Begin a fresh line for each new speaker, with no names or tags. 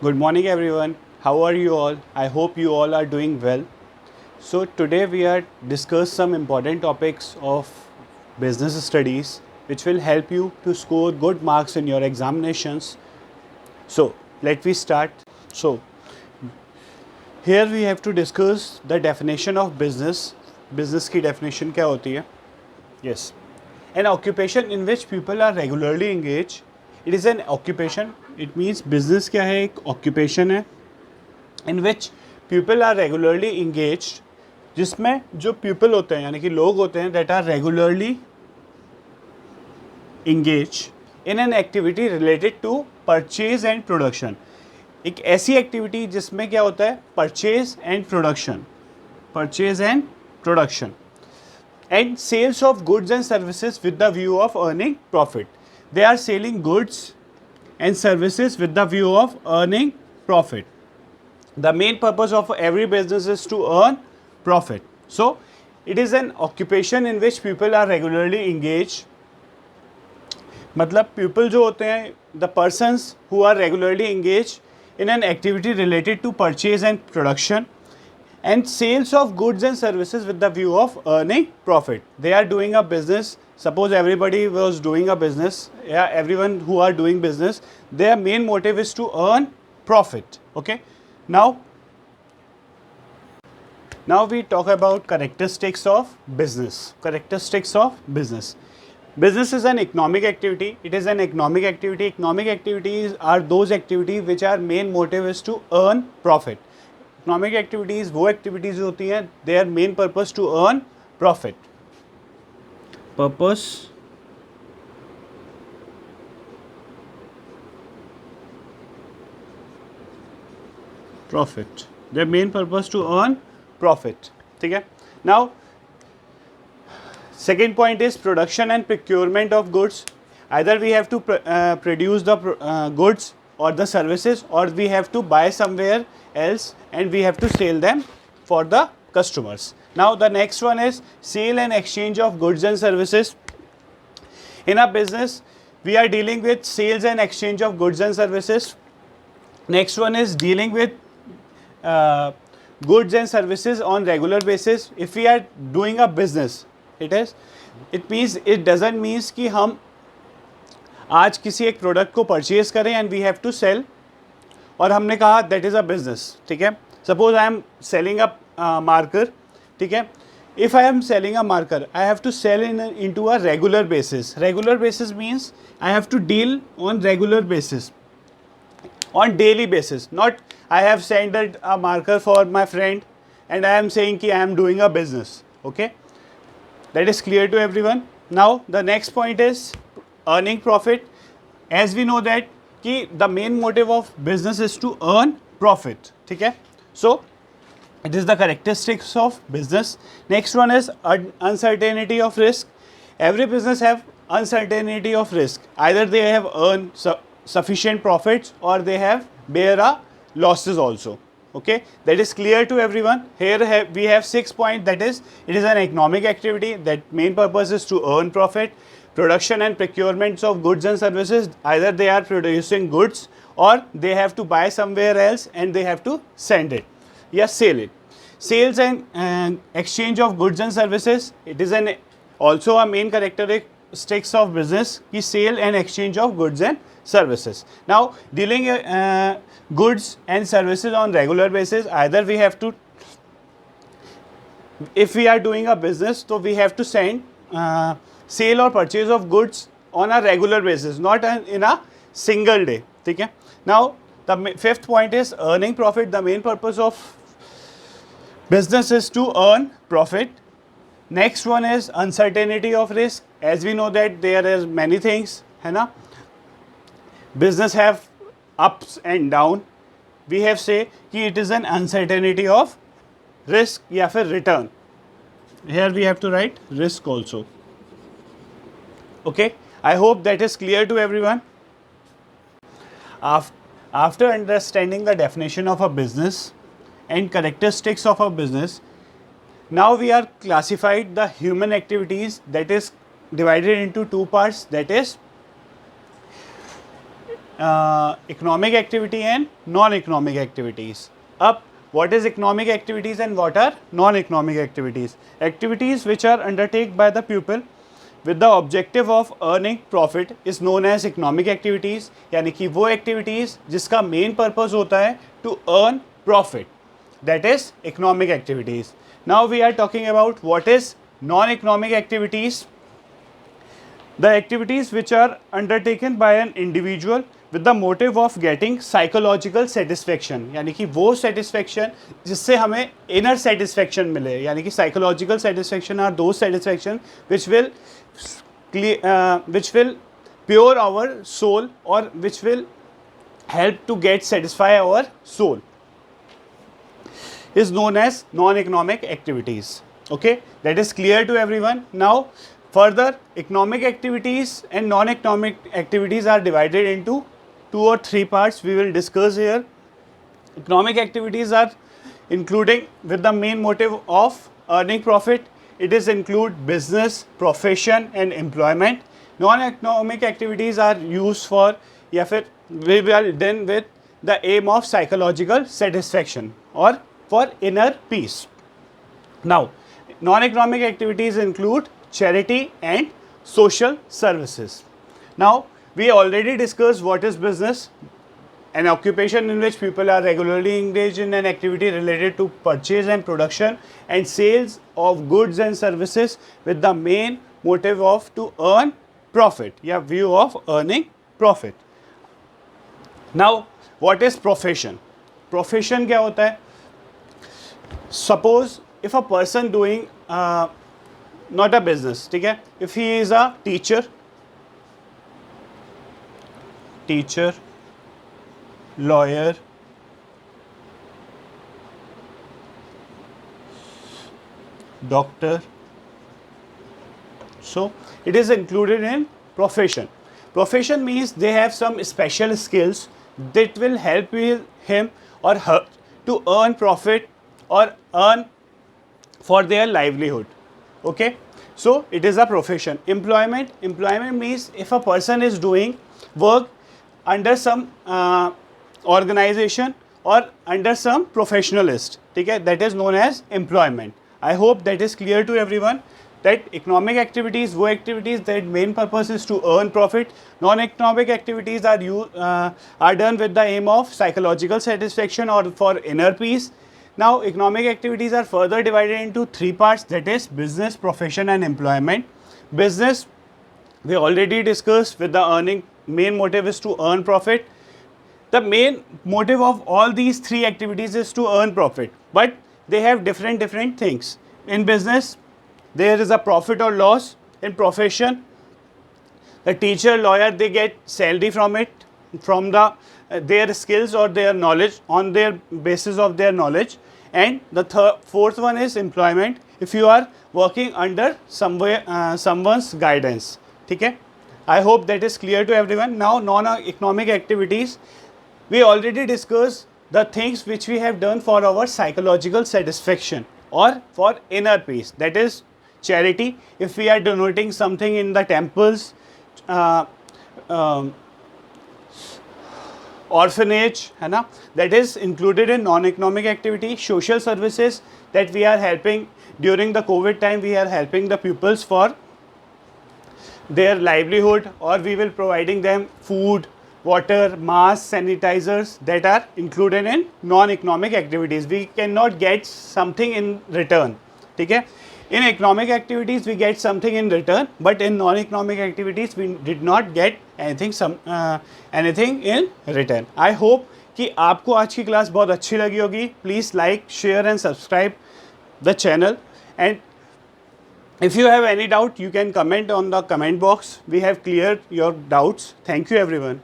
Good morning, everyone. How are you all? I hope you all are doing well. So today we are discuss some important topics of business studies, which will help you to score good marks in your examinations. So let me start. So here we have to discuss the definition of business. Business की definition क्या होती है? Yes, an occupation in which people are regularly engaged. It is an occupation. It means business क्या है? एक occupation है in which people are regularly engaged, जिसमें जो people होते हैं यानी कि लोग होते हैं that are regularly engaged in an activity related to purchase and production. एक ऐसी एक्टिविटी जिसमें क्या होता है? Purchase and production, purchase and production and sales of goods and services with the view of earning profit. They are selling goods and services with the view of earning profit. The main purpose of every business is to earn profit. So it is an occupation in which people are regularly engaged. मतलब people जो होते हैं, the persons who are regularly engaged in an activity related to purchase and production and sales of goods and services with the view of earning profit. They are doing a business. Suppose everybody was doing a business, everyone who are doing business, their main motive is to earn profit. Okay, now we talk about characteristics of business. Characteristics of business. Business is an economic activity. It is an economic activity. Economic activities are those activities which are main motive is to earn profit. Economic activities वो activities होती हैं, their main purpose to earn profit. Purpose profit, their main purpose to earn profit. ठीक है. Now second point is production and procurement of goods. Either we have to produce the goods or the services, or we have to buy somewhere else and we have to sell them for the customers. Now the next one is sale and exchange of goods and services. In a business we are dealing with sales and exchange of goods and services. Next one is dealing with goods and services on regular basis. If we are doing a business, it means it doesn't means कि हम आज किसी एक product को purchase करें and we have to sell, और हमने कहा दैट इज़ अ बिजनेस. ठीक है. Suppose I am selling a marker. ठीक है. If I am selling a marker, I have to sell in to a regular basis. Regular basis means I have to deal on regular basis, on daily basis. Not I have sent a marker for my friend and I am saying कि I am doing a business. Okay, that is clear to everyone. Now the next point is earning profit. As we know that कि the main motive of business is to earn profit. ठीक है. So it is the characteristics of business. Next one is uncertainty of risk. Every business have uncertainty of risk. Either they have earned sufficient profits or they have bear a losses also. Okay, that is clear to everyone. Here we have 6 points. That is, it is an economic activity that main purpose is to earn profit. Production and procurements of goods and services. Either they are producing goods or they have to buy somewhere else and they have to send it. Yes, sell it. Sales and exchange of goods and services. It is an also a main characteristics of business ki sale and exchange of goods and services. Now dealing goods and services on regular basis. Either we have to, if we are doing a business, so we have to send sale or purchase of goods on a regular basis, not in a single day. ठीक है. Now the fifth point is earning profit. The main purpose of business is to earn profit. Next one is uncertainty of risk. As we know that there is many things, है ना. Business have ups and down. We have say कि it is an uncertainty of risk या फिर return. Here we have to write risk also. Okay, I hope that is clear to everyone. After understanding the definition of a business and characteristics of a business, now we are classified the human activities, that is divided into two parts. That is economic activity and non-economic activities. Up, what is economic activities and what are non-economic activities? Activities which are undertaken by the pupil with the objective of earning profit is known as economic activities. यानी कि वो activities जिसका main purpose होता है to earn profit, that is economic activities. Now we are talking about what is non-economic activities. The activities which are undertaken by an individual with the motive of getting psychological satisfaction, यानी कि वो satisfaction जिससे हमें inner satisfaction मिले, यानी कि psychological satisfaction are those satisfaction which will pure our soul or which will help to get satisfy our soul, is known as non-economic activities. Okay, that is clear to everyone. Now further, economic activities and non-economic activities are divided into 2 or 3 parts we will discuss here. Economic activities are including with the main motive of earning profit. It is include business, profession and employment. Non-economic activities are used for या फिर we will done with the aim of psychological satisfaction or for inner peace. Now, non-economic activities include charity and social services. Now, we already discussed what is business, an occupation in which people are regularly engaged in an activity related to purchase and production and sales of goods and services with the main motive of to earn profit, या view of earning profit. Now, what is profession? Profession क्या होता है? Suppose if a person doing not a business, ठीक है? If he is a teacher, lawyer, doctor, so it is included in profession. Profession means they have some special skills that will help him or her to earn profit or earn for their livelihood. Okay, so it is a profession. Employment means if a person is doing work under some organization or under some professionalist, okay, that is known as employment. I hope that is clear to everyone that economic activities, wo activities that main purpose is to earn profit. Non-economic activities are done with the aim of psychological satisfaction or for inner peace. Now, economic activities are further divided into 3 parts, that is business, profession and employment. Business, we already discussed with the earning, main motive is to earn profit. The main motive of all these 3 activities is to earn profit, but they have different things. In business, there is a profit or loss. In profession, the teacher, lawyer, they get salary from it, from the their skills or their knowledge, on their basis of their knowledge. And the fourth one is employment, if you are working under someone's guidance. Okay, I hope that is clear to everyone. Now, non-economic activities, we already discussed the things which we have done for our psychological satisfaction or for inner peace, that is charity. If we are donating something in the temples, orphanage, है ना, that is included in non-economic activity. Social services, that we are helping during the COVID time, we are helping the pupils for their livelihood, or we will providing them food, water, masks, sanitizers, that are included in non-economic activities. We cannot get something in return. ठीक है? In economic activities we get something in return, but in non-economic activities we did not get anything in return. I hope कि आपको आज की class बहुत अच्छी लगी होगी. Please like, share and subscribe the channel, and if you have any doubt you can comment on the comment box. We have cleared your doubts. Thank you everyone.